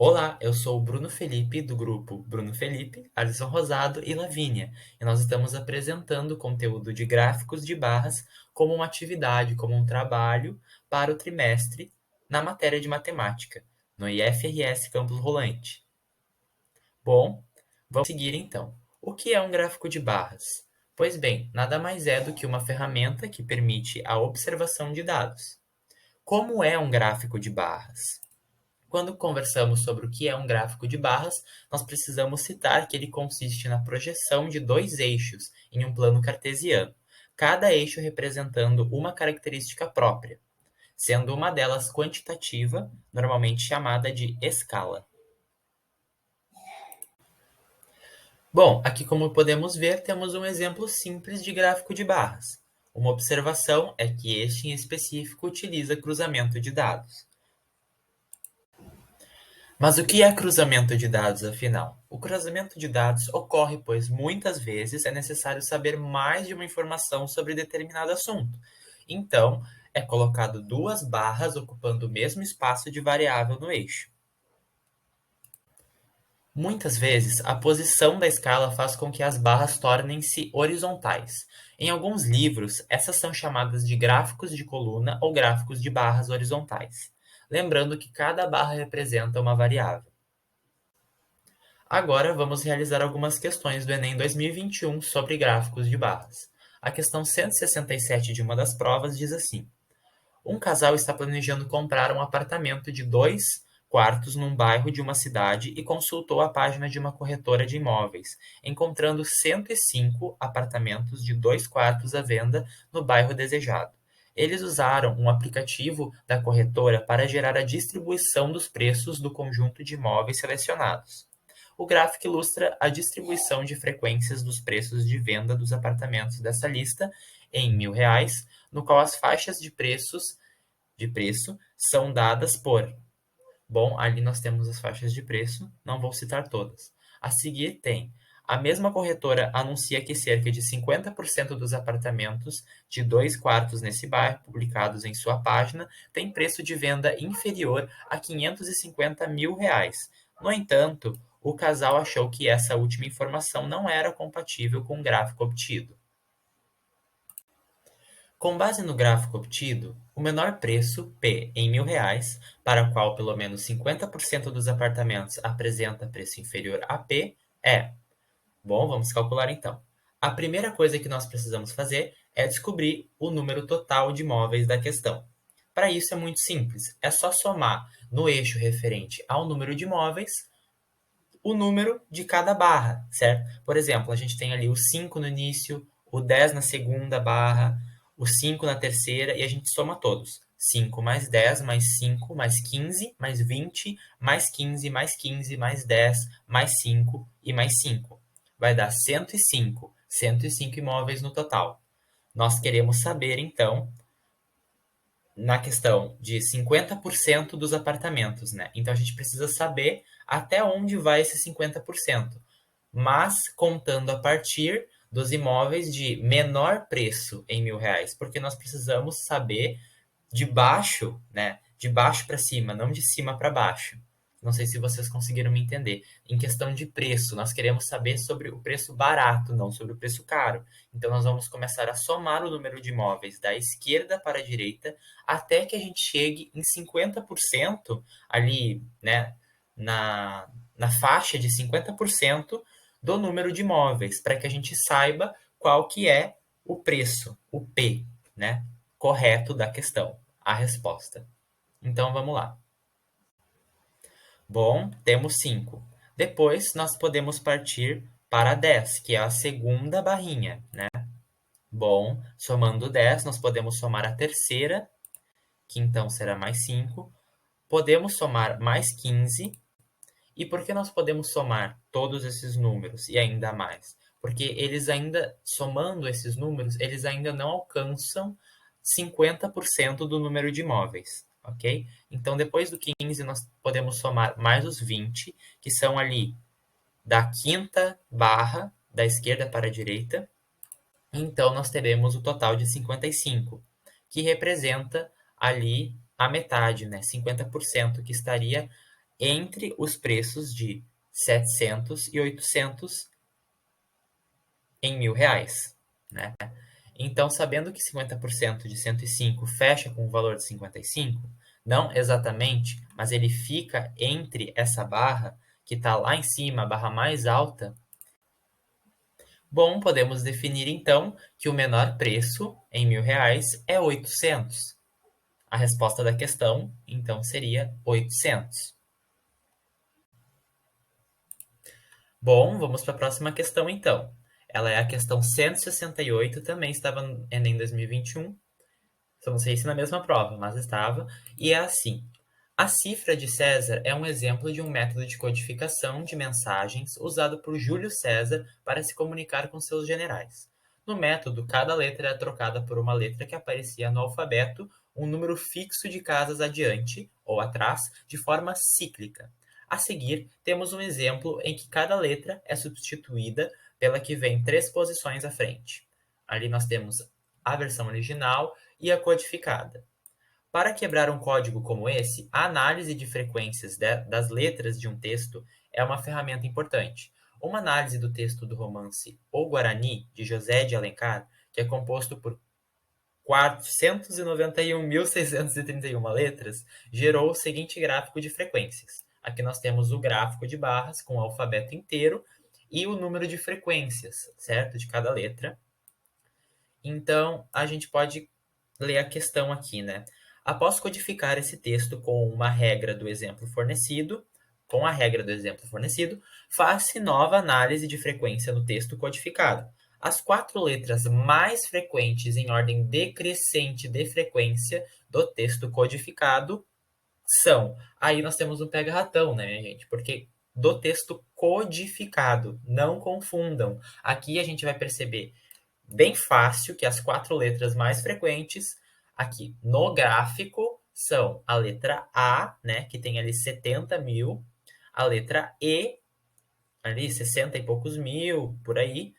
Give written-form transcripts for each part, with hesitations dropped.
Olá, eu sou o Bruno Felipe, do grupo Bruno Felipe, Alisson Rosado e Lavínia, e nós estamos apresentando conteúdo de gráficos de barras como uma atividade, como um trabalho para o trimestre na matéria de matemática, no IFRS Campus Rolante. Bom, vamos seguir então. O que é um gráfico de barras? Pois bem, nada mais é do que uma ferramenta que permite a observação de dados. Como é um gráfico de barras? Quando conversamos sobre o que é um gráfico de barras, nós precisamos citar que ele consiste na projeção de dois eixos em um plano cartesiano, cada eixo representando uma característica própria, sendo uma delas quantitativa, normalmente chamada de escala. Bom, aqui como podemos ver, temos um exemplo simples de gráfico de barras. Uma observação é que este em específico utiliza cruzamento de dados. Mas o que é cruzamento de dados, afinal? O cruzamento de dados ocorre pois muitas vezes é necessário saber mais de uma informação sobre determinado assunto. Então, é colocado duas barras ocupando o mesmo espaço de variável no eixo. Muitas vezes, a posição da escala faz com que as barras tornem-se horizontais. Em alguns livros, essas são chamadas de gráficos de coluna ou gráficos de barras horizontais. Lembrando que cada barra representa uma variável. Agora vamos realizar algumas questões do Enem 2021 sobre gráficos de barras. A questão 167 de uma das provas diz assim: um casal está planejando comprar um apartamento de 2 quartos num bairro de uma cidade e consultou a página de uma corretora de imóveis, encontrando 105 apartamentos de 2 quartos à venda no bairro desejado. Eles usaram um aplicativo da corretora para gerar a distribuição dos preços do conjunto de imóveis selecionados. O gráfico ilustra a distribuição de frequências dos preços de venda dos apartamentos dessa lista em R$ 1.000, no qual as faixas de preço são dadas por. Bom, ali nós temos as faixas de preço, não vou citar todas. A seguir tem. A mesma corretora anuncia que cerca de 50% dos apartamentos de 2 quartos nesse bairro, publicados em sua página, têm preço de venda inferior a R$ 550.000. No entanto, o casal achou que essa última informação não era compatível com o gráfico obtido. Com base no gráfico obtido, o menor preço, P, em R$ 1.000, para o qual pelo menos 50% dos apartamentos apresenta preço inferior a P, é. Bom, vamos calcular então. A primeira coisa que nós precisamos fazer é descobrir o número total de imóveis da questão. Para isso é muito simples, é só somar no eixo referente ao número de imóveis o número de cada barra, certo? Por exemplo, a gente tem ali o 5 no início, o 10 na segunda barra, o 5 na terceira e a gente soma todos. 5 mais 10 mais 5 mais 15 mais 20 mais 15 mais 15 mais 10 mais 5 e mais 5. Vai dar 105. 105 imóveis no total. Nós queremos saber, então, na questão de 50% dos apartamentos, né? Então a gente precisa saber até onde vai esse 50%, mas contando a partir dos imóveis de menor preço em R$ 1.000, porque nós precisamos saber de baixo, né? De baixo para cima, não de cima para baixo. Não sei se vocês conseguiram me entender. Em questão de preço, nós queremos saber sobre o preço barato, não sobre o preço caro. Então, nós vamos começar a somar o número de imóveis da esquerda para a direita até que a gente chegue em 50% ali, né, na faixa de 50% do número de imóveis, para que a gente saiba qual que é o preço, o P, né, correto da questão, a resposta. Então, vamos lá. Bom, temos 5. Depois, nós podemos partir para 10, que é a segunda barrinha, né? Bom, somando 10, nós podemos somar a terceira, que então será mais 5. Podemos somar mais 15. E por que nós podemos somar todos esses números e ainda mais? Porque eles ainda, somando esses números, eles ainda não alcançam 50% do número de imóveis, ok? Então, depois do 15, nós podemos somar mais os 20, que são ali da quinta barra, da esquerda para a direita. Então, nós teremos o total de 55, que representa ali a metade, né? 50% que estaria entre os preços de 700 e 800 em R$ 1.000, né? Então, sabendo que 50% de 105 fecha com o valor de 55, não exatamente, mas ele fica entre essa barra, que está lá em cima, a barra mais alta. Bom, podemos definir então que o menor preço em R$ 1.000 é 800. A resposta da questão, então, seria 800. Bom, vamos para a próxima questão, então. Ela é a questão 168, também estava no Enem 2021. Só não sei se na mesma prova, mas estava. E é assim. A cifra de César é um exemplo de um método de codificação de mensagens usado por Júlio César para se comunicar com seus generais. No método, cada letra era trocada por uma letra que aparecia no alfabeto, um número fixo de casas adiante ou atrás, de forma cíclica. A seguir, temos um exemplo em que cada letra é substituída pela que vem 3 posições à frente. Ali nós temos a versão original e a codificada. Para quebrar um código como esse, a análise de frequências das letras de um texto é uma ferramenta importante. Uma análise do texto do romance O Guarani, de José de Alencar, que é composto por 491.631 letras, gerou o seguinte gráfico de frequências. Aqui nós temos o gráfico de barras com o alfabeto inteiro e o número de frequências, certo? De cada letra. Então, a gente pode ler a questão aqui, né? Após codificar esse texto com a regra do exemplo fornecido, faz-se nova análise de frequência no texto codificado. As 4 letras mais frequentes em ordem decrescente de frequência do texto codificado são... Aí nós temos um pega-ratão, né, gente? Porque do texto codificado, não confundam. Aqui a gente vai perceber bem fácil que as 4 letras mais frequentes aqui no gráfico são a letra A, né, que tem ali 70 mil, a letra E, ali 60 e poucos mil, por aí,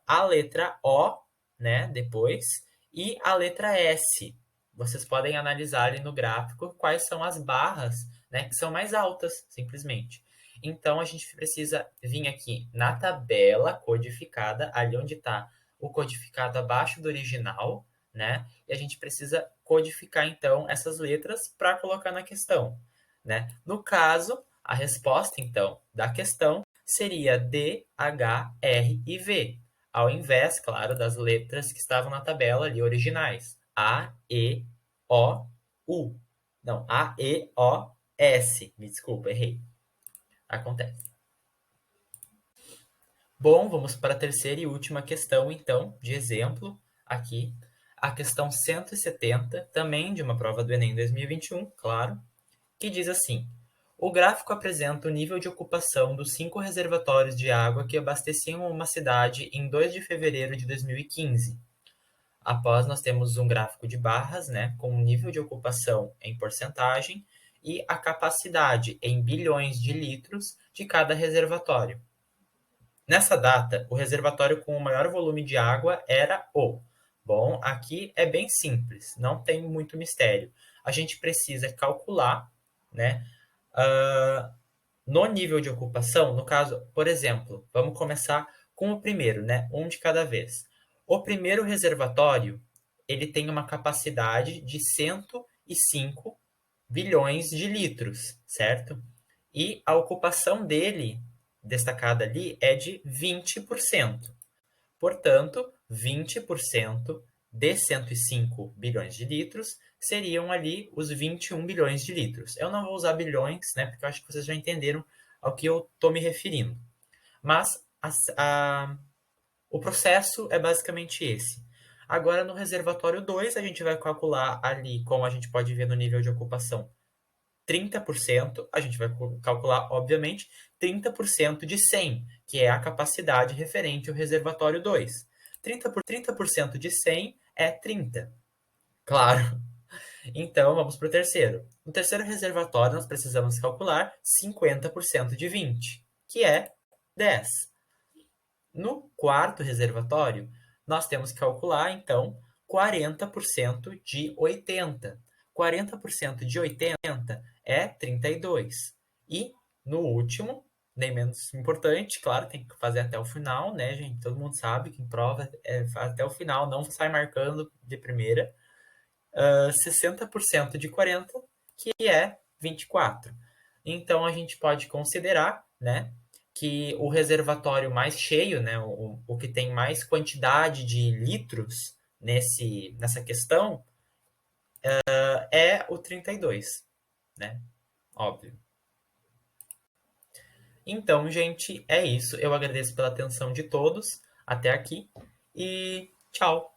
a letra O, né, depois, e a letra S. Vocês podem analisar ali no gráfico quais são as barras, né, que são mais altas, simplesmente. Então, a gente precisa vir aqui na tabela codificada, ali onde está o codificado abaixo do original, né? E a gente precisa codificar, então, essas letras para colocar na questão, né? No caso, a resposta, então, da questão seria D, H, R e V, ao invés, claro, das letras que estavam na tabela ali originais. A, E, O, U. Não, A, E, O, S. Me desculpa, errei. Acontece. Bom, vamos para a terceira e última questão, então, de exemplo, aqui. A questão 170, também de uma prova do Enem 2021, claro, que diz assim: o gráfico apresenta o nível de ocupação dos 5 reservatórios de água que abasteciam uma cidade em 2 de fevereiro de 2015. Após, nós temos um gráfico de barras, né, com o nível de ocupação em porcentagem e a capacidade em bilhões de litros de cada reservatório. Nessa data, o reservatório com o maior volume de água era o... Bom, aqui é bem simples, não tem muito mistério. A gente precisa calcular, né, no nível de ocupação, no caso, por exemplo, vamos começar com o primeiro, né, um de cada vez. O primeiro reservatório, ele tem uma capacidade de 105 bilhões de litros, certo? E a ocupação dele, destacada ali, é de 20%. Portanto, 20% de 105 bilhões de litros seriam ali os 21 bilhões de litros. Eu não vou usar bilhões, né, porque eu acho que vocês já entenderam ao que eu estou me referindo. Mas o processo é basicamente esse. Agora, no reservatório 2, a gente vai calcular ali, como a gente pode ver no nível de ocupação, 30%, a gente vai calcular, obviamente, 30% de 100, que é a capacidade referente ao reservatório 2. 30% de 100 é 30. Claro. Então, vamos para o terceiro. No terceiro reservatório, nós precisamos calcular 50% de 20, que é 10. No quarto reservatório, nós temos que calcular, então, 40% de 80. 40% de 80 é 32. E no último, nem menos importante, claro, tem que fazer até o final, né, gente? Todo mundo sabe que em prova faz até o final, não sai marcando de primeira. 60% de 40, que é 24. Então a gente pode considerar, né, que o reservatório mais cheio, né, o que tem mais quantidade de litros nessa questão, é o 32, né? Óbvio. Então, gente, é isso. Eu agradeço pela atenção de todos até aqui e tchau.